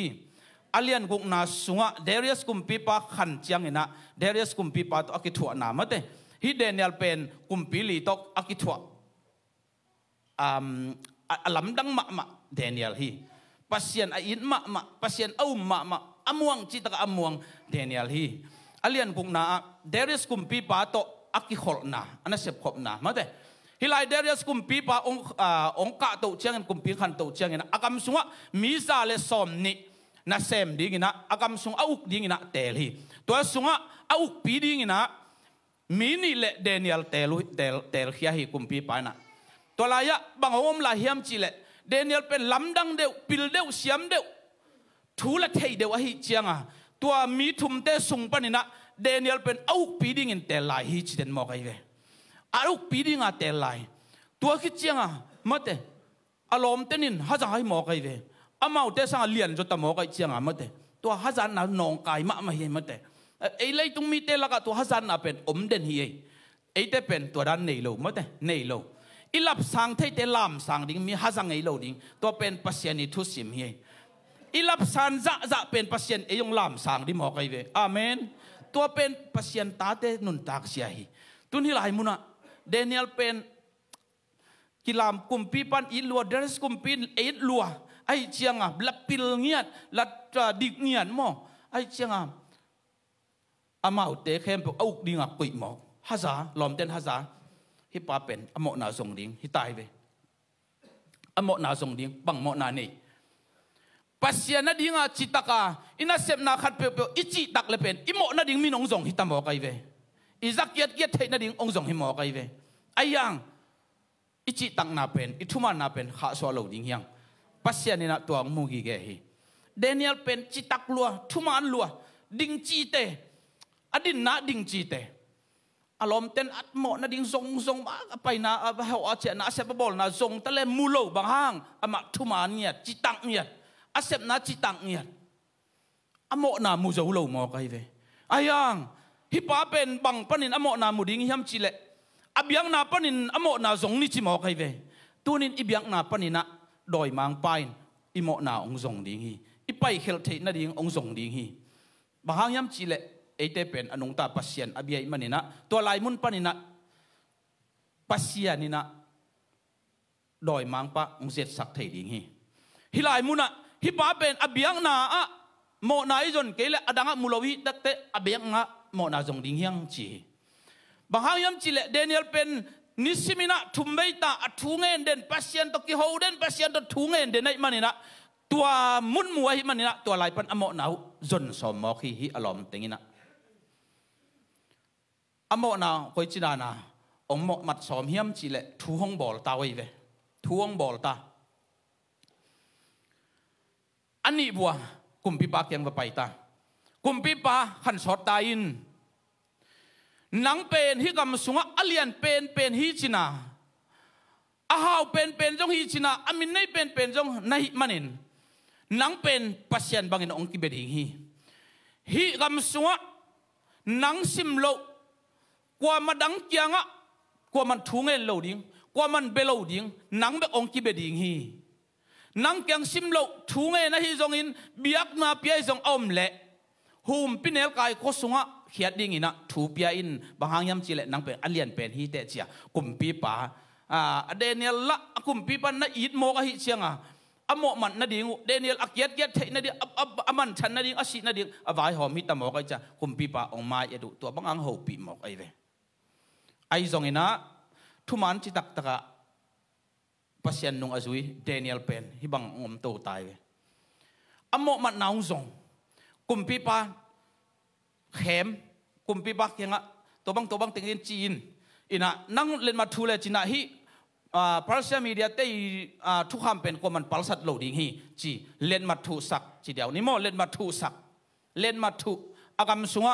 alian guk na sunga Darius kumpi pa khan chiang ina Darius kumpi pa to akithua na mate hi Daniel pen kumpi li tok akithua alam dang ma Daniel hi pasien a in ma pasien au ma amuang chita ka amuang Daniel hi alian guk na Darius kumpi pa to akikhol na ana sep khop na mate hilai Darius kumpi pa ong ka to chiang kumpi khan to chiang ina akam sunga misa le som ni na sem dingina akam sung auk dingina telhi to sunga auk pi dingina mini le Daniel tel khia hi kumpi pana to la ya bangom la hiam chi le Daniel pen lamdang deu pil deu siam deu thu la thei deu hi chianga to mi thum te sung panina Daniel pen auk pi dingin tel lai hi chi den mo kai ve auk pi dinga tel lai ตัวคิดเจียงมัดเตอารมณ์เต้นินฮัจให้หมอกไอเวอามาเตสังเลียนจนตะหมอกไอเจียงมัดเตตัวฮัจน่ะนองกายมาเฮมัดเตไอเลยตรงมีเตละกตัวฮัจน่ะเป็นอมเด่นเฮไอเตเป็นตัวด้านเนโลมัดเตเนโลอิลับสังเทเตลามสังดิ้งมีฮัจไงโลดิ้งตัวเป็นปัสยานิทุสิมเฮอิลับสันจะเป็นปัสยานเอยงลามสังดิ้งหมอกไอเวอาเมนตัวเป็นปัสยานตาเตนุนตากเสียฮีตุนฮิลายมุนะเดเนียลเป็นกิลามกุมปีปันอิลัวเดรสกุมปีเอ็ดลัวไอเชียงลับปิลเงียดลัดดิกเงียดมอไอเชียงอามาอุเตเข้มเอาดิ่งกุยมอฮัจลอมเต้นฮัจฮิปาเป็นอโมนาส่งดิ่งฮิตายเวอโมนาส่งดิ่งบังโมนาเนปัสยานาดิ่งจิตตากาอินาเซมนาขัดเปียวอิจิตักเลเป็นอิโมนาดิ่งมีนองส่งฮิตามอไกเวอิซักเกียดเทนาดิ่งองส่งฮิมอไกเวไอยังอิจิตักนาเป็นอิทุมานาเป็นข้าสวาลดิ่งยังปัสยานินาตัวมุกิเกฮีเดเนียลเป็นจิตักลัวทุมานลัวดิ่งจีเตอดินนาดิ่งจีเตอารมณ์เต้นอัดโมนาดิ่งทรงไปนาเฮาอาเจนาเซปบอลนาทรงตะเลมูโลบางห้างอมาทุมานเนี่ยจิตักเนี่ยอาเซปนาจิตักเนี่ยอโมนามูจะอุโลมอไกเวไอยังฮิปาเป็นบังปนินอโมนามูดิ่งฮิมจิเลอเบียงนาปนินอโมนาทรงนิจิมอไกเวตัวนินอิเบียงนาปนินะโดยมังไปอิโมนาองทรงดิ่งฮีอิไปเฮลเทนาดิ่งองทรงดิ่งฮีบางห้างฮิมจิเลเอเตเป็นอนุงตาปัสยานอเบียมันนี่นะตัวลายมุนปนินะปัสยานี่นะโดยมังปะองเสร็จสักเทดิ่งฮีฮิลายมุนะฮิปาเป็นอเบียงนาอะโมนาอิจนเกลอดังมุลวิตักเตอเบียงอะโมนาทรงดิ่งฮีจีบางอย่างจิเลเดเนียลเป็นนิสิมินะทุมเบตาอัทุงเงินเด่นปัสยานตกิโฮเด่นปัสยานตทุงเงินเด่นในมันนี่นะตัวมุนมัวฮิมันนี่นะตัวลายเป็นอโมนาจนสมมอคีฮิอารมณ์ติงินะอโมนาคอยจินานาองโมมัดสอมเฮียมจิเลทูห้องบอลตาไว้เวทูห้องบอลตาอันนี้บัวกุมพิปาเกียงกับไปตากุมพิปาขันสอดตาอินนังเป็นฮิกำสุงอเลียนเป็นฮิจินาอาหาวเป็นจงฮิจินาอามินในเป็นจงในมันอินนังเป็นปัสยันบางอินองกิเบดิงฮิกำสุงนังซิมโลกว่ามาดังเกียงะกว่ามันทุ่งเงินโลดิ้งกว่ามันเบลโลดิ้งนังเบองกิเบดิงฮีนังเกียงซิมโลทุ่งเงินนะฮิจงอินเบียกนาเปียจงอมเละหูมพินเนลกายโคสุงะเขียดดิ้งอินะถูเปียอินบางยามจิเลนังเป็นอเลียนเป็นฮีเตเจียกุมปีปาเดเนียลละกุมปีปานะอีดโมกะฮิเชียงอโมมันนะดิ้งเดเนียลอักเกียดเทนะดิ้งอมันฉันนะดิ้งอสินะดิ้งอวายหอมฮิตโมกะจ้ะกุมปีปาองมาเอดุตัวบางหูปีโมกไอเวไอซงอินะทุมันจิตักตะกะปัสยันนุงอาจุยเดเนียลเป็นฮิบังงมโตตายเวอโมมันนาวซงกุมปีปาเข็มกุมปีปาเกียงะตัวบังติงอินจีนอินะนั่งเล่นมาทูเลจินะฮิพาร์เซียมีเดียเตทุกคำเป็นกว่ามันปัลสัตโหลดิ้งฮีจีเล่นมาทูสักจีเดียวนี่โมเล่นมาทูสักเล่นมาทูอากำสุงะ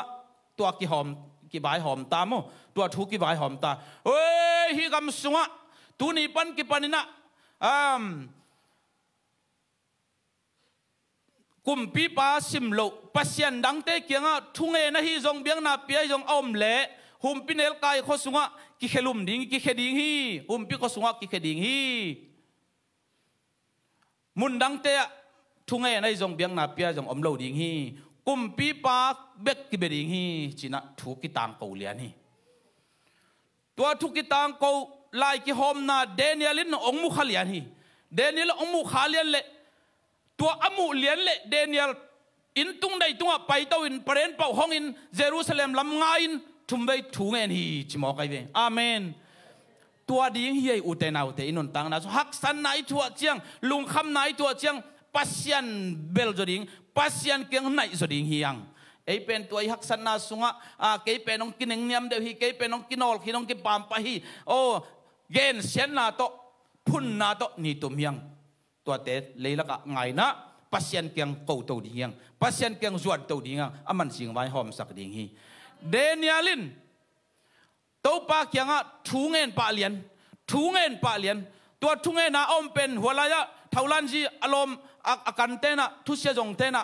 ตัวกิหอมกี่ใบหอมตาโมตัวทุกกี่ใบหอมตาเฮ้ยฮิกำสุงะตัวนี้ปันกี่ปันนี่นะกุมปีปาสิมโลปัสยันดังเตเกียงะทุ่งเอนะฮิจงเบียงนาเปียจงอมเละหุมปีเนลกายโคสุงะกิเคลุมดิ้งกิเคดิ้งฮีหุมปีโคสุงะกิเคดิ้งฮีมุนดังเตะทุ่งเอนะฮิจงเบียงนาเปียจงอมโลดิ้งฮีกุมปีปาเบกกิเบดิ้งฮีจีน่ะทุกิตังเกาเลียนี่ตัวทุกิตังเกาไล่กิหอมนาเดเนียลินองมุขเลียนี่เดเนียลองมุขเลียนเละตัวอมุเลียนเละเดเนียลอินตุงได้ตัวไปตัวอินเปรนเป่าห้องอินเยรูซาเล็มลำงาอินทุ่มไปถูเงินฮีจิมอกไอเวอาเมนตัวดิ้งเฮียอุเตนาอุเตอินุนตังนะฮักสันไหนตัวเจียงลุงคำไหนตัวเจียงปัสยันเบลจดิ้งปัสยันเกียงไหนจดิ้งเฮียงไอเป็นตัวฮักสันนาสุงะเกยเป็นน้องกินเนียมเดียวฮีเกยเป็นน้องกินอลกินน้องกินปามปะฮีโอเกนเสียนนาโตพุ่นนาโตนี่ตุมยังตัวเตเลยละกะไงนะปัสยันเกียงเก่าตัวดิ้งยังปัสยันเกียงจวดตัวดิ้งยังอามันสิงไว้หอมสักดิ้งฮีเดเนียลินตัวปากยังทูเงินปาเลียน ทุเงินปะเลียนตัวทุเงินนะอมเป็นหัวลายะเท่าลันจีอารมณ์อาการเตนะทุเสียจงเตนะ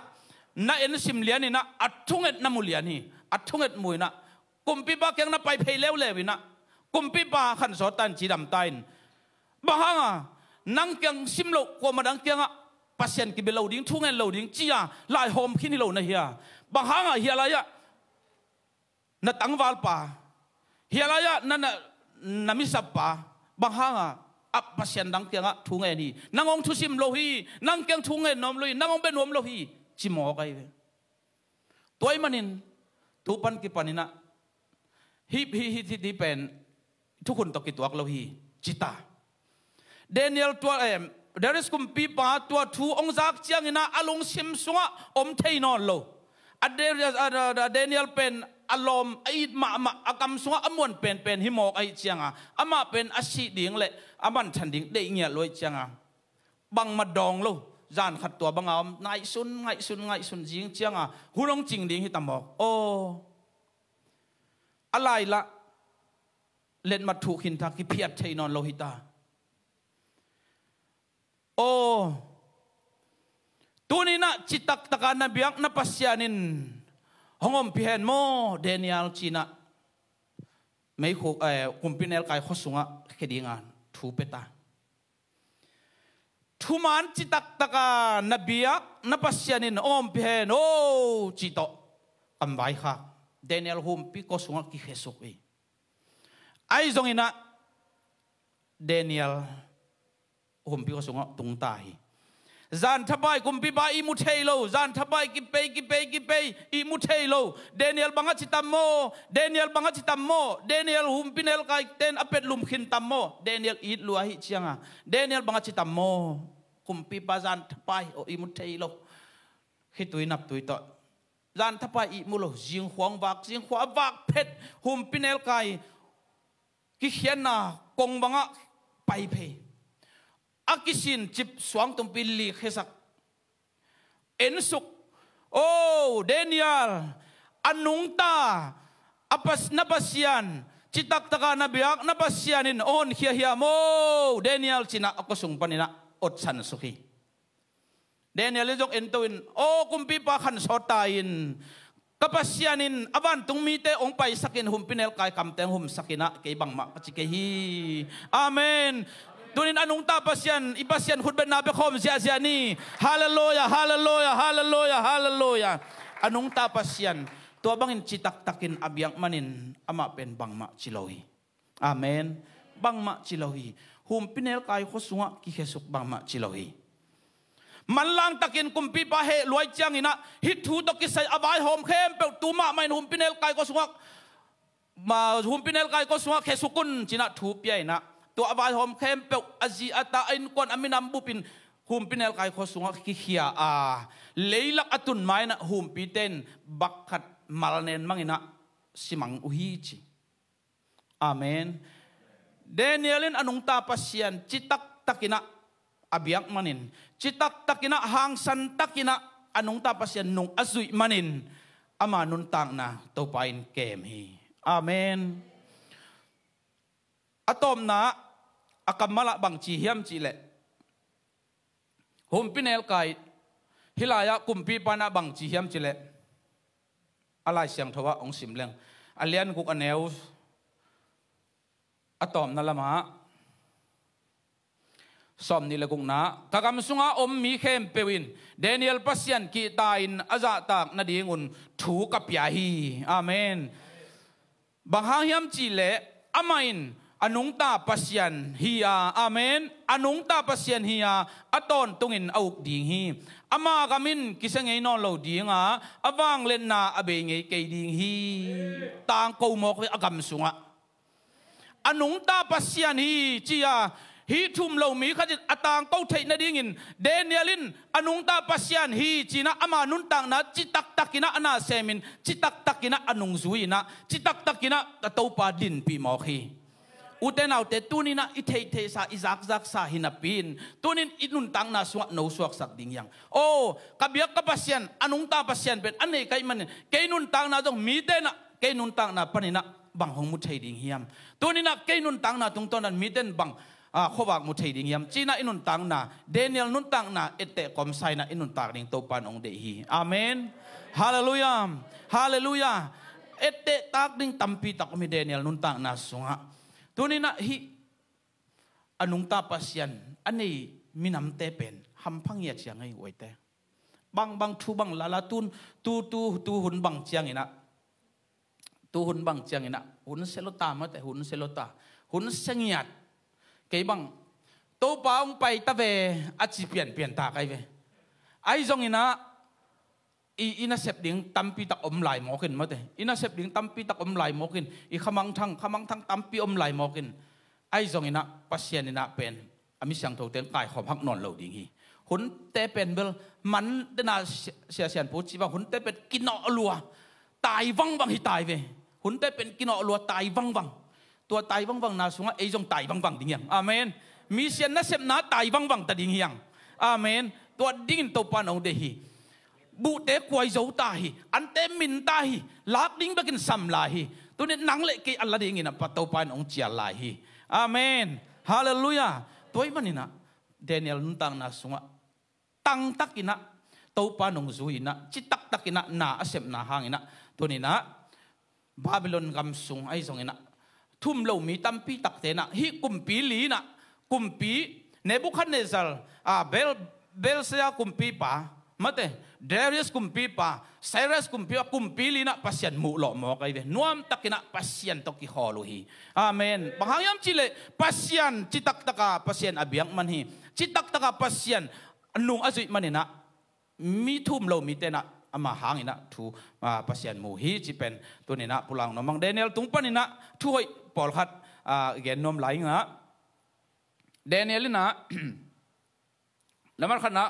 น่าเอ็นสิมเลียนี่นะอัดทุเงินน้ำมูเลียนี่อัดทุเงินมวยนะกุมปีบาเกียงน่ะไปเพลเลวเลวินะกุมปีบาขันสอตันจีดำตายบางอ่ะนังเกียงสิมโลกว่ามาดังเกียงอ่ะปัสยันกิเบลดิ้งทุเงินโลดิ้งจีอ่ะลายโฮมขี้นี่โลนะเฮียบางอ่ะเฮียอะไรอ่ะน่ะตั้งวาลป่าเฮียอะไรอ่ะนั่นน่ะนามิสับป่าบางอ่ะอับปัสยันดังเกียงอ่ะทุเงินนี่นังองทุสิมโลฮีนังเกียงทุเงินนอมโลฮีนังองเป็นนอมโลฮีจิมอไกตัวไอ้มันนินทุปันกิปันินะฮิเป็นทุกคนตกิตัวเราฮีจิตาเดนิเอลตัวเดริสกุมปีปาตัวทูองซักเจียงนะอารมณ์ซิมสวะอมเทนอนโลเดนิเอลเป็นอารมณ์ไอ้มาอากรรมสวะอมวนเป็นหิมอกไอ้เจียงอ่ะอามาเป็นอาชีดิ่งเลยอามันฉันดิ่งได้เงี้ยลอยเจียงอ่ะบังมาดองโลจานขัดตัวบังเอาไงซุนจิงเจียงอ่ะหุ่นงจริงดิ่งที่ตำบอกโอ้อะไรละเล่นมาถูกหินทักที่เพียรเทนอนโลหิตาโอ้ตัวนี้นะจิตตักตะการนบีอักนับปัสยานินห้องอมพิเห็นโมเดนิเอลจีน่ะไม่คุกคุมพิเนลกายข้อสุงะแค่ดีงานถูเปตาทุมันจิตตักตะการนบีอักนับปัสยานินอมพิเห็นโอ้จิตโตอันไว้ค่ะเดนิเอลหุมพิข้อสุงะกิเขสุกไอ้ตรงนี้นะเดนิเอลหุมพิข้อสุงะตุงตายจานทับไปกุมพิบาอิมุเทโลจานทับไปกิเปอิมุเทโลเดนิเอลบังคับจิตามโมเดนิเอลบังคับจิตามโมเดนิเอลหุมพิเนลกายเต้นอเป็ดลุมขินตามโมเดนิเอลอิดลัวหิเชียงอ่ะเดนิเอลบังคับจิตามโมกุมพิบาจานทับไปโออิมุเทโลฮิตุยนับตุยต่อจานทับไปอิมุโลจิงขวางวักเพชรหุมพิเนลกายกิเขียนน่ะกงบังอ่ะไปเพอากิสินจิบสวงตุมปิลีเขสักเอ็นสุกโอ้เดนิเอลอนุงตาอปัสนับเสียนจิตักตะการนบีอักนับเสียนินโอนเฮียโมเดนิเอลจินะอกุสุงปนินะอดสันสุขีเดนิเอลจงเอ็นตุนโอ้กุมปีปะขันสอตายินกับเสียนินอวันตุงมีเตองไปสักินหุมปิเนลกายคำเตงหุมสักินะเกบังมะจิเกฮีอาเมนตัวนี้อนุงตาปัสยันอิปัสยันขุดเป็นนาเบคอมเสียนี่ฮาเลลูยาอนุงตาปัสยันตัวบังอินจิตักตักินอบียงมันินอามาเป็นบังมะจิโลฮีอาเมนบังมะจิโลฮีหุมปิเนลกายขสุงะกิเขสุกบังมะจิโลฮีมันลังตักินกุมปีปะเฮลอยจังอินะฮิตทูตกิใส่อบายโฮมเข้มเปิดตูมะไม่หุมปิเนลกายขสุงะมาหุมปิเนลกายขสุงะเขสุกุนจินะทูเปียนะตัวอวายหอมเข้มเปลอาจีอัตาอินกวนอามินำบุปินหุมปินเอลกายขสุงกิเขียเลยลักอตุนไม้นะหุมปีเต้นบักขัดมาลเนนมังอินะสิมังอุฮิจิอาเมนเดนิเอลินอนุงตาปัสยันจิตักตักินะอบิยักมันินจิตักตักินะหางสันตักินะอนุงตาปัสยันนุงอซุยมันินอามานุนตังนะตัวไปอินเกมฮีอาเมนอะตอมนะอากามาละบังจีเฮียมจีเล่หุมปิเนลกายฮิลายะกุมปีปานะบังจีเฮียมจีเล่อะไรเสียงทว่าองสิมเลงอเลียนกุกอเนวอะตอมนั่นละมาสอมนี่ละกุกนะกากำสุงะอมมีเข้มเปวินเดนิเอลปัสยันกีตาอินอาจาตากนาดีงุนถูกับยาฮีอาเมนบังฮาเฮียมจีเล่อามาอินอนุงตาปัสยันฮียาอาเมนอนุงตาปัสยันฮียาอตอนตุงินเอาดีฮีอามากามินกิเสงไงนอนเราดีงาอวางเล่นนาอเบงไงเกดีฮีต่างกูมอกอากำสุงะอนุงตาปัสยันฮีจียาฮีทุมเรามีขจิตอต่างกูเทนดิ่งินเดนิเอลินอนุงตาปัสยันฮีจีนะอามานุนต่างนะจิตักตักินะอนาเซมินจิตักตักินะอนุงซุยนะจิตักตักินะตะตูปาดินปีมอคีอุเทนเอาแต่ตัวนี้นะอิเทสาอิซักซาหินาปินตัวนี้อินุนตังนาสวะโนสวกสักดิ่งยังโอ้กับเบียกกับปัสยันอนุงตาปัสยันเป็นอันนี้ใครมันเกนุนตังนาจงมีเตนะเกนุนตังนาปนินะ บังหงมุดไทยดิ่งเฮียมตัวนี้นะเกยนุนตังนะตรงต้นนั้นมีเด่นบังขวากมุดไทยดิ่งเฮียมจีน่าอินุนตังนะเดนิเอลนุนตังนะเอเตะคอมไซนะอินุนตังดิ่งตัวปานองเดฮีอาเมนฮาเลลูยาฮาเลลูยาเอเตะตักดิ่งตัมปีตักมีเดนิเอลนุนตังนะสุงะตัวนี้นะฮีอนุงตาปัสยันอันนี้มีน้ำเตเป็นหำพังเยียดยังไงไว้แต่บางทูบางลาลาตูหุ่นบางเจียงอินะตูหุ่นบางเจียงอินะหุ่นเซโลตามาแต่หุ่นเซโลตาหุ่นเสียดเกี่ยบังโตป้าองไปตะเวอาจีเปลี่ยนตาไกเวไอ้จงอินะอินาเสพดิ้งตั้มปีตักอมไหลหมอกินมาแต่อินาเสพดิ้งตั้มปีตักอมไหลหมอกินอีขมังทั้งตั้มปีอมไหลหมอกินไอ้จงอินะปัสเซียนอินะเป็นอามิสังโตเต็งกายขอพักนอนเหล่าดิ่งฮีหุ่นเตเป็นเบลมันเดน่าเสียนพูดจีว่าหุ่นเตเป็นกินอลัวตายวังฮิตายเวหุ่นเตเป็นกินอลัวตายวังตัวตายวังนาสุงไอ้จงตายวังดิ่งยังอาเมนมีเสียนน่าเสพนาตายวังตะดิ่งยังอาเมนตัวดิ่งตัวปานองเดฮีบุเตกวยโจตาฮีอันเตมินตาฮีลักดิ่งไปกินสัมลาฮีตัวนี้นังเล็กอัลลาดิ่งนะปัตตัวปานองเจียลาฮีอาเมนฮาเลลูยาตัวมันนี่นะเดนิเอลนุนตังนาสุงะตังตักอินะตัวปานองซูอินะจิตักอินะนาอาเสพนาหางอินะตัวนี้นะบาบิโลนกำสุงไอ้สงอินะทุ่มเหล่ามีตั้มปีตักเตนะฮิกุมปีลีนะกุมปีเนบุคันเนซัลเบลเซียกุมปีป่ามาเตเดริสกุมปีป่าไซรัสกุมปีลีนะปัสยันมุหล่อหมอกไอ้เวนวมตักอินะปัสยันตกิฮอลูฮีอาเมนบางครั้งยามจิเลปัสยันจิตักตะกาปัสยันอเบียงมันฮีจิตักตะกาปัสยันนุ่งอาจุมันนี่นะมีทุ่มเรามีเตนะอามาหางนี่นะทูปัสยันมูฮีจิเป็นตัวนี่นะปุลังน้องมังเดนิเอลตุงปนนี่นะช่วยปอลขัดเกณฑ์นมไหลนะเดนิเอลนะแล้วมันขณะ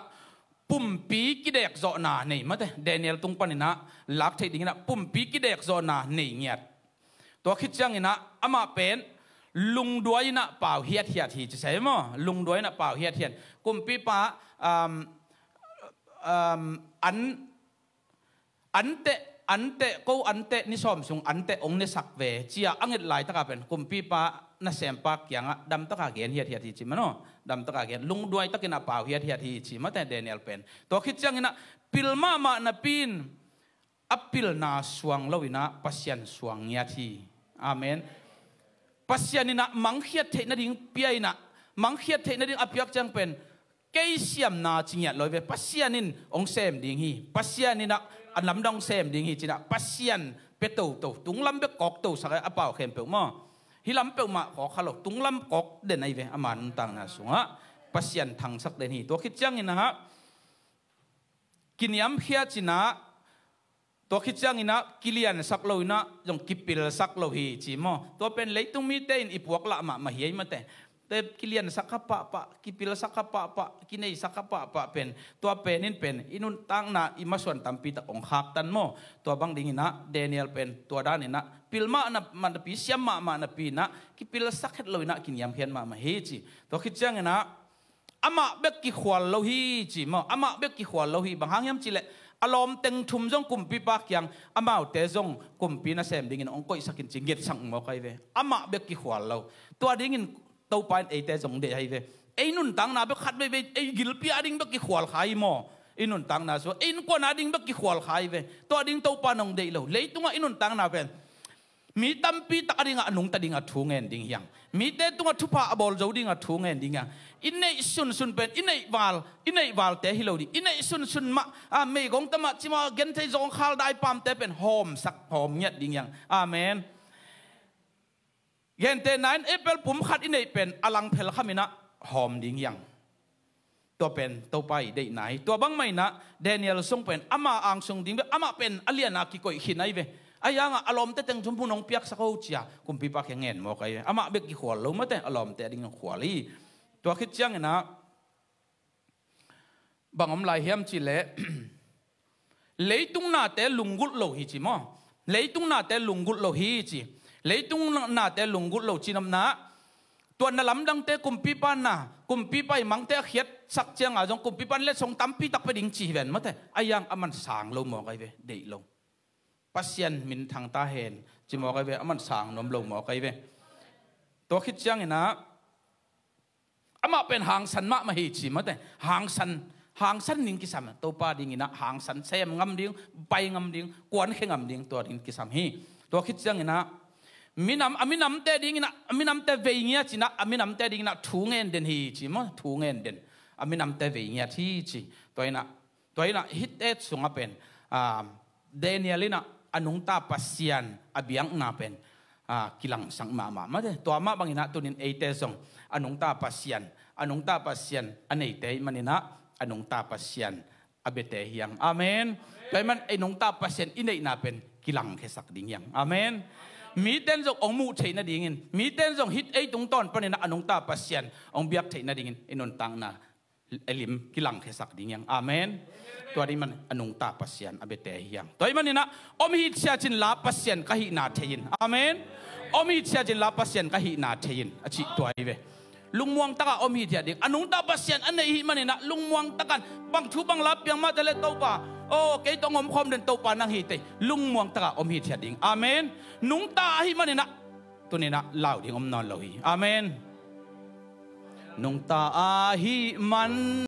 ปุ่มปีกิเด็กโซนาเนี่ยมาเตเดนิเอลตุงปนนี่นะลักเทดิ่งนะปุ่มปีกิเด็กโซนาเนี่ยเงียบตัวคิดจังนี่นะอามาเป็นลุงด้วยนะเปล่าเฮียทีจะใช่ไหมลุงด้วยนะเปล่าเฮียกุมปีป้าอันเตก็อันเตนิสอมสุงอันเตองเนสักเวจียอังเงินไหลตะกับเป็นกุมปีป้าน่าเสียมปากอย่างอ่ะดำตะกาเกียนเฮียทีจิมันเนาะดำตะกาเกียนลุงด้วยตะกินอ่ะเปล่าเฮียทีจิมาแต่เดนิเอลเป็นตัวคิดจังนี่นะพิลมานะปีนอัปพิลนาสวงลวินะปัสยันสวงเงียทีอาเมนปัสยานินะมังเขียดเทนดิ่งเปียนะมังเขียดเทนดิ่งอภิยักจังเป็นเกยเสียมนาจริงเนี่ยลอยไปปัสยานินองเซมดิ่งฮีปัสยานินะอันลำดองเซมดิ่งฮีจีนะปัสยันเป็ดโตตุงลำเป็ดกอกโตสักอเปล่าเข็มเปียวมาฮิลำเปียวมาขอขลุ่ตุงลำกอกเด่นไอเวอามันต่างนะสุงะปัสยันทางสักเด่นฮีตัวคิดจังนี่นะฮะกินยำเขียจีนะตัวคิดจังอินะกิเลียนสักโลอินะยงกิปิลสักโลฮีจีมอตัวเป็นเล็กตุ้งมีเต้นอีพวกละมาเฮียมาแต่กิเลียนสักขปะกิปิลสักขปะกินไอสักขปะเป็นตัวเป็นนี่เป็นอินุนตั้งนะอิมาส่วนตัมปีตะองคักตันโมตัวบางดิ่งอินะเดนิเอลเป็นตัวด้านอินะปิลมานะมันปีเสียมมานะปีนะกิปิลสักเฮ็ดโลอินะกินยำเขียนมาเฮียจีตัวคิดจังอินะอามาเบกกิขวานโลฮีจีมออามาเบกกิขวานโลฮีบางครั้งยำจีเลอารมณ์เต็งทุ่มจงกุมปีปากยังอามาเตจงกุมปีน่าเสมดิ่งองก้อยสักกินจิงเก็ตสั่งมาใครเวอามาเบกกิขวานเราตัวดิ่งตัวไปไอเตจงเดให้เวไอนุ่นตังนาเบกขัดไปไอกิลปีอาดิ่งเบกกิขวานขายมอไอนุ่นตังนาสัวไอนุ่นกวนอาดิ่งเบกกิขวานขายเวตัวดิ่งตัวปานองเดเราเลยตัวไอนุ่นตังนาเป็นมีตั้มปีตะดิ่งอ่ะนุ่งตะดิ่งอ่ะทุ่งเงินดิ่งยังมีเตตัวทุพะบอลเจ้าดิ่งอ่ะทุ่งเงินดิ่งยังอินเนซุนเป็นอินเนวาลเตฮิโลดีอินเนซุนมาไม่กงตมะจิมาเกนเทจงขลได้ปามเตเป็นหอมสักหอมเงียดดิ่งยังอาเมนเกนเทนั้นเอเปิลปุ่มขัดอินเนเป็นอลังเพลขมินะหอมดิ่งยังตัวเป็นตัวไปได้ไหนตัวบังไม่นะเดนิเอลทรงเป็นอามาอังทรงดิ่งอามาเป็นอเลียนาคิโกยขินไอเวไอ้ยังอารมณ์เตะชมพูน้องเปียกสักเขาเจียกุมปีปากเงินมอกไอ้อามาเบกกี่ขวดเราไม่แต่อารมณ์เตะดิ่งขวดลีตัวคิดจังนะบางอมลายเฮียมจิเล่เลยตุงนาเตลุงกุลโลหิจิมอเลยตุงนาเตลุงกุลโลหิจิเลยตุงนาเตลุงกุลโลจินำนะตัวนั่นลำดังเตะกุมปีปันนะกุมปีไปมังเตะเขียดสักเจียงอ่ะจงกุมปีปันเล่ส่งตั้มปีตักไปดิ่งจีเวนไม่แต่ไอ้ยังอามันสางเรามอกไอ้เวเดย์เรา ปัสยันมินทางตาเห็นจิมอกไอเวมันสางนมลงหมอกไอเวตัวคิดจังเห็นนะอามาเป็นหางสันมาหิจิมาแต่หางสันนิ่งกิสามตัวป้าดิ่งนะหางสันเซมงำดิ่งไปงำดิ่งกวนแค่งำดิ่งตัวดิ่งกิสามฮีตัวคิดจังเห็นนะมินำแต่ดิ่งนะมินำแต่เวียจีนะมินำแต่ดิ่งนะทูเงินเด่นฮีจิมาทูเงินเด่นมินำแต่เวียที่จีตัวนะฮิตเอสสุงเป็นเดนิเอลินะอนุงตาปัสยันอบิยังนาเป็นกิลังสังมาเดตัวมาบางอินะตัวนี้เอเตซงอนุงตาปัสยันอันนี้เตมันอินะอนุงตาปัสยันอเบเตฮียังอาเมนแต่มันไอนุงตาปัสยันอินเดน่าเป็นกิลังเคสักดิ่งยังอาเมนมีเต้นจงองมูเทน่าดิ่งมีเต้นจงฮิตไอตรงต้นปนินะอนุงตาปัสยันองเบียบเทน่าดิ่งอินนตังนาไอลิมกิลังเคสักดิ่งยังอาเมนตัวนี้มันอนุงตาปัสยันอเบเตฮียังตัวมันนี่นะอมฮิตเชียจินลาปัสยันกะฮินาเทยินอาเมนอมฮิตเชียจินลาปัสยันกะฮินาเทยินอจิตัวไอเวลุงมวงตะกันอมฮิตเดียดิอนุงตาปัสยันอันนี้มันนี่นะลุงมวงตะกันบางทุบางลับยังมาแต่เล็ตตัวโอ้เกยต้องอมคอมเดินตัวปานังฮิตเตลุงมวงตะกันอมฮิตเดียดิอาเมนนุงตาฮิมันนี่นะตัวนี้นะเล่าดิอมนอนเล่าฮิอาเมนนุงตาฮิมัน